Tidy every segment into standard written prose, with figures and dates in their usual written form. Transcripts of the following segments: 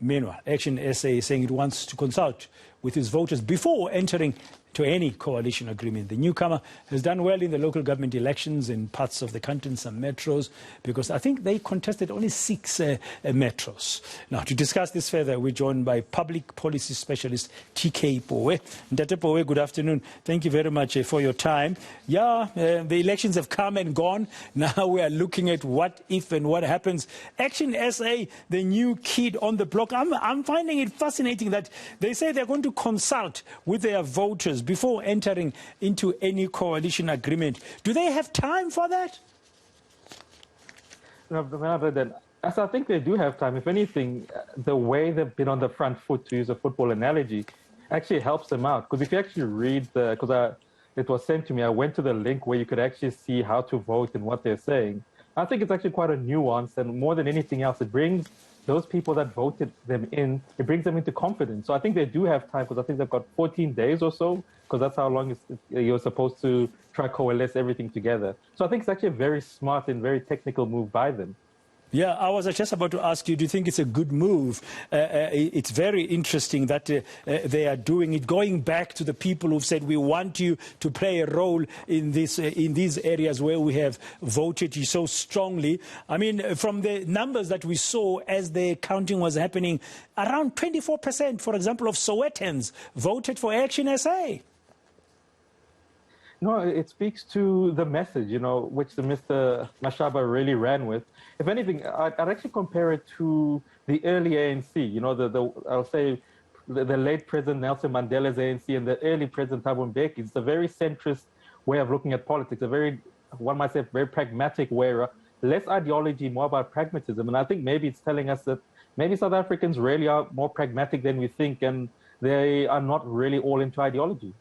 Meanwhile, ActionSA is saying it wants to consult with its voters before entering to any coalition agreement. The newcomer has done well in the local government elections in parts of the country, in some metros, because I think they contested only 6 metros. Now, to discuss this further, we're joined by public policy specialist TK Pooe. Ntate Pooe, good afternoon. Thank you very much for your time. Yeah, the elections have come and gone. Now we are looking at what if and what happens. ActionSA, the new kid on the block. I'm finding it fascinating that they say they're going to consult with their voters before entering into any coalition agreement. Do they have time for that? No, I think they do have time. If anything, the way they've been on the front foot, to use a football analogy, actually helps them out. Because if you actually read it was sent to me, I went to the link where you could actually see how to vote and what they're saying. I think it's actually quite a nuance, and more than anything else, it brings those people that voted them in, it brings them into confidence. So I think they do have time, because I think they've got 14 days or so, because that's how long you're supposed to try coalesce everything together. So I think it's actually a very smart and very technical move by them. Yeah, I was just about to ask you, do you think it's a good move? It's very interesting that they are doing it, going back to the people who've said, we want you to play a role in these areas where we have voted you so strongly. I mean, from the numbers that we saw as the counting was happening, around 24%, for example, of Sowetans voted for ActionSA. No, it speaks to the message, which Mr. Mashaba really ran with. If anything, I'd actually compare it to the early ANC, I'll say the late President Nelson Mandela's ANC and the early President Thabo Mbeki. It's a very centrist way of looking at politics, one might say, very pragmatic way, less ideology, more about pragmatism. And I think maybe it's telling us that maybe South Africans really are more pragmatic than we think, and they are not really all into ideology.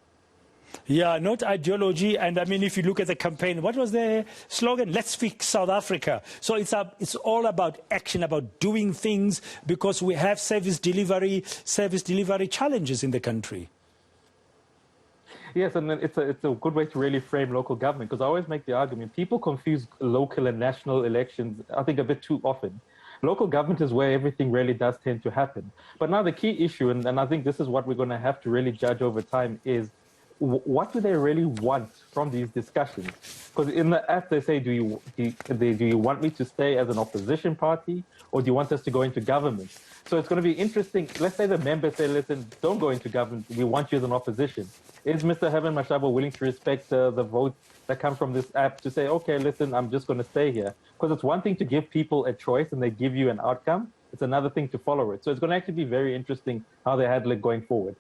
Yeah, not ideology. And I mean, if you look at the campaign, what was the slogan? Let's fix South Africa. So it's all about action, about doing things, because we have service delivery challenges in the country. Yes, and it's a good way to really frame local government, because I always make the argument, people confuse local and national elections, I think, a bit too often. Local government is where everything really does tend to happen. But now the key issue, and I think this is what we're going to have to really judge over time, is what do they really want from these discussions? Because in the app they say, do you want me to stay as an opposition party, or do you want us to go into government? So it's going to be interesting. Let's say the members say, listen, don't go into government. We want you as an opposition. Is Mr. Heaven Mashaba willing to respect the vote that comes from this app to say, okay, listen, I'm just going to stay here? Because it's one thing to give people a choice and they give you an outcome. It's another thing to follow it. So it's going to actually be very interesting how they handle it going forward.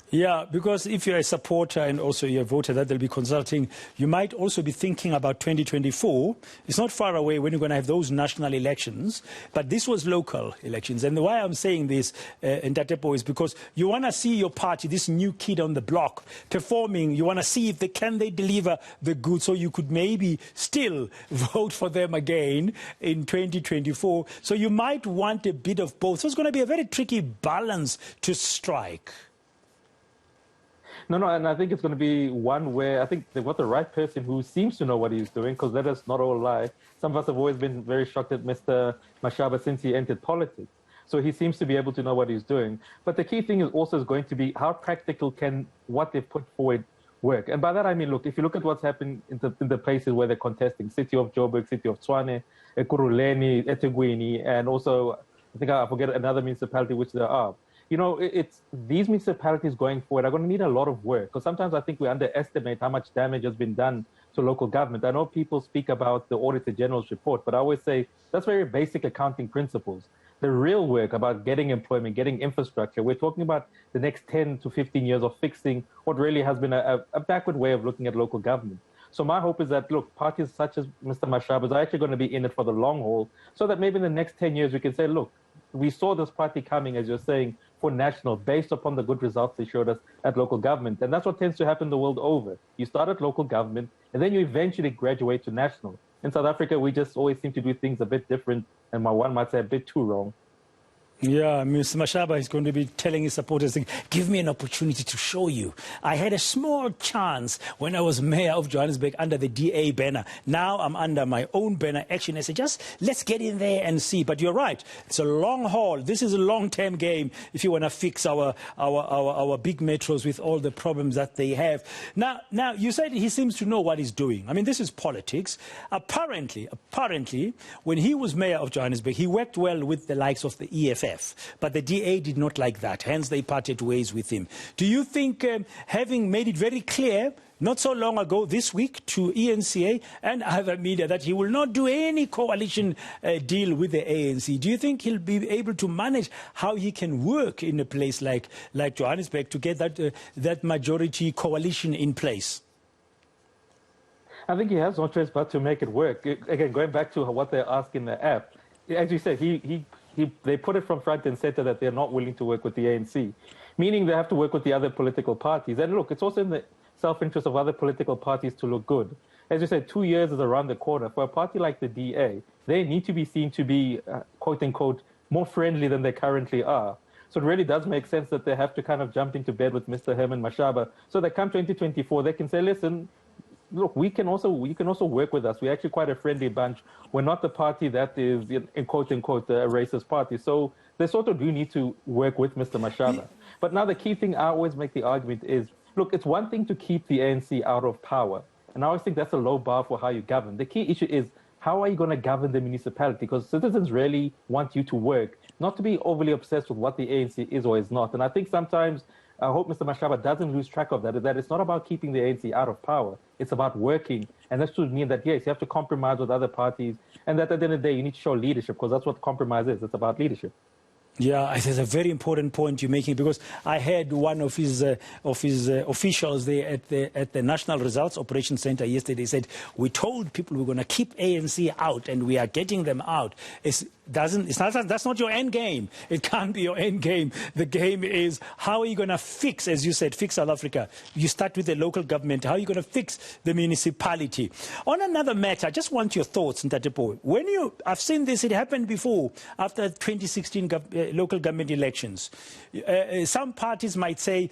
Yeah, because if you're a supporter and also you're a voter that they'll be consulting, you might also be thinking about 2024. It's not far away when you're going to have those national elections, but this was local elections. And why I'm saying this, Ntate Pooe, is because you want to see your party, this new kid on the block, performing. You want to see if can they deliver the goods, so you could maybe still vote for them again in 2024. So you might want a bit of both. So it's going to be a very tricky balance to strike. No, and I think it's going to be one where I think they've got the right person who seems to know what he's doing, because let us not all lie. Some of us have always been very shocked at Mr. Mashaba since he entered politics. So he seems to be able to know what he's doing. But the key thing is also going to be how practical can what they've put forward work. And by that I mean, look, if you look at what's happened in the places where they're contesting, City of Joburg, City of Tshwane, Ekurhuleni, eThekwini, and also, I forget another municipality which there are. It's these municipalities going forward are going to need a lot of work, because sometimes I think we underestimate how much damage has been done to local government. I know people speak about the Auditor General's report, but I always say that's very basic accounting principles. The real work about getting employment, getting infrastructure, we're talking about the next 10 to 15 years of fixing what really has been a backward way of looking at local government. So my hope is that, look, parties such as Mr. Mashaba are actually going to be in it for the long haul, so that maybe in the next 10 years we can say, look, we saw this party coming, as you're saying, for national, based upon the good results they showed us at local government. And that's what tends to happen the world over. You start at local government, and then you eventually graduate to national. In South Africa, we just always seem to do things a bit different, and one might say a bit too wrong. Yeah, Mr. Mashaba is going to be telling his supporters, give me an opportunity to show you. I had a small chance when I was mayor of Johannesburg under the DA banner. Now I'm under my own banner, ActionSA. Just let's get in there and see. But you're right. It's a long haul. This is a long-term game if you want to fix our big metros with all the problems that they have. Now, you said he seems to know what he's doing. I mean, this is politics. Apparently, when he was mayor of Johannesburg, he worked well with the likes of the EFF. But the DA did not like that, hence they parted ways with him. Do you think, having made it very clear not so long ago, this week, to eNCA and other media, that he will not do any coalition deal with the ANC, do you think he'll be able to manage how he can work in a place like Johannesburg to get that majority coalition in place? I think he has no choice but to make it work. Again, going back to what they ask in the app, as you said, they put it from front and center that they're not willing to work with the ANC, meaning they have to work with the other political parties. And look, it's also in the self-interest of other political parties to look good. As you said, 2 years is around the corner. For a party like the DA, they need to be seen to be, quote-unquote, more friendly than they currently are. So it really does make sense that they have to kind of jump into bed with Mr. Herman Mashaba so that come 2024, they can say, listen, look, you can also work with us. We're actually quite a friendly bunch. We're not the party that is, in quote unquote, a racist party. So they sort of do need to work with Mr. Mashaba. But now the key thing I always make the argument is, look, it's one thing to keep the ANC out of power. And I always think that's a low bar for how you govern. The key issue is, how are you going to govern the municipality? Because citizens really want you to work, not to be overly obsessed with what the ANC is or is not. And I think sometimes, I hope Mr. Mashaba doesn't lose track of that it's not about keeping the ANC out of power. It's about working. And that should mean that, yes, you have to compromise with other parties. And that at the end of the day, you need to show leadership, because that's what compromise is. It's about leadership. Yeah, it's a very important point you're making, because I had one of his officials there at the National Results Operations Center yesterday said, we told people we're going to keep ANC out and we are getting them out. That's not your end game. It can't be your end game. The game is, how are you going to fix, as you said, fix South Africa? You start with the local government. How are you going to fix the municipality? On another matter, I just want your thoughts, Ntate Pooe. I've seen this, it happened before, after 2016 local government elections. Some parties might say,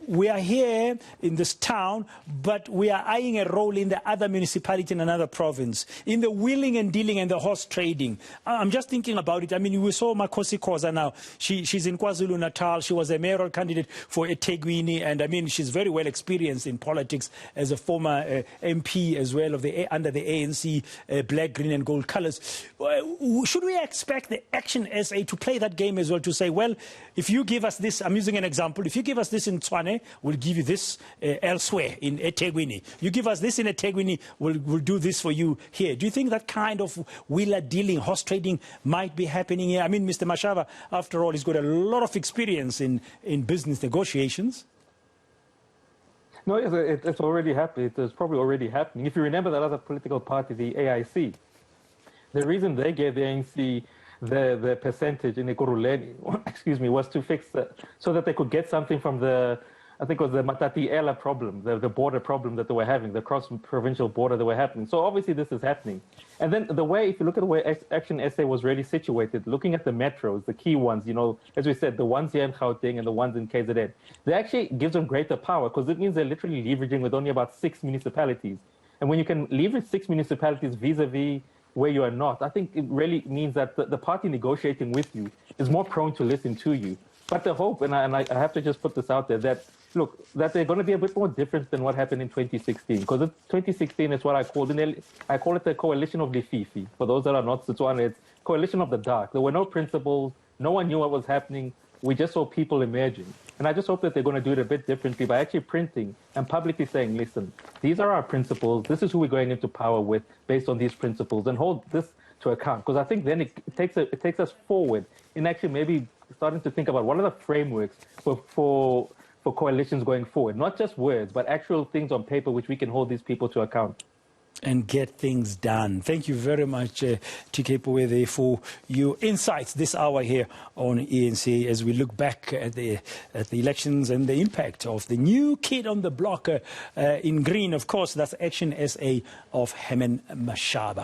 we are here in this town, but we are eyeing a role in the other municipality in another province, in the wheeling and dealing and the horse trading. I'm just thinking about it. I mean, we saw Makosi Khoza now. She's in KwaZulu-Natal. She was a mayoral candidate for eThekwini, and I mean, she's very well experienced in politics as a former MP as well under the ANC black, green and gold colors. Should we expect the ActionSA to play that game as well, to say, well, if you give us this, I'm using an example, if you give us this in Tshwane, we'll give you this elsewhere in eThekwini. You give us this in eThekwini, we'll do this for you here. Do you think that kind of wheeler dealing, horse trading might be happening here? I mean, Mr. Mashaba, after all, he's got a lot of experience in business negotiations. No, it's already happening. It's probably already happening. If you remember that other political party, the AIC, the reason they gave the ANC the percentage in Ekurhuleni, excuse me, was to fix so that they could get something from I think it was the Matatiela problem, the border problem that they were having, the cross-provincial border that were happening. So obviously this is happening. And then if you look at the way ActionSA was really situated, looking at the metros, the key ones, as we said, the ones here in Gauteng and the ones in KZN, they actually gives them greater power, because it means they're literally leveraging with only about 6 municipalities. And when you can leverage 6 municipalities vis-a-vis where you are not, I think it really means that the party negotiating with you is more prone to listen to you. But the hope, and I have to just put this out there, that they're going to be a bit more different than what happened in 2016. Because 2016 is what I call it the coalition of Lefifi. For those that are not Setswana, it's coalition of the dark. There were no principles. No one knew what was happening. We just saw people emerging. And I just hope that they're going to do it a bit differently by actually printing and publicly saying, listen, these are our principles. This is who we're going into power with based on these principles, and hold this to account. Because I think then it takes us forward in actually maybe starting to think about what are the frameworks for coalitions going forward. Not just words, but actual things on paper which we can hold these people to account. And get things done. Thank you very much, TK Pooe, for your insights this hour here on eNCA as we look back at the elections and the impact of the new kid on the block in green. Of course, that's ActionSA of Herman Mashaba.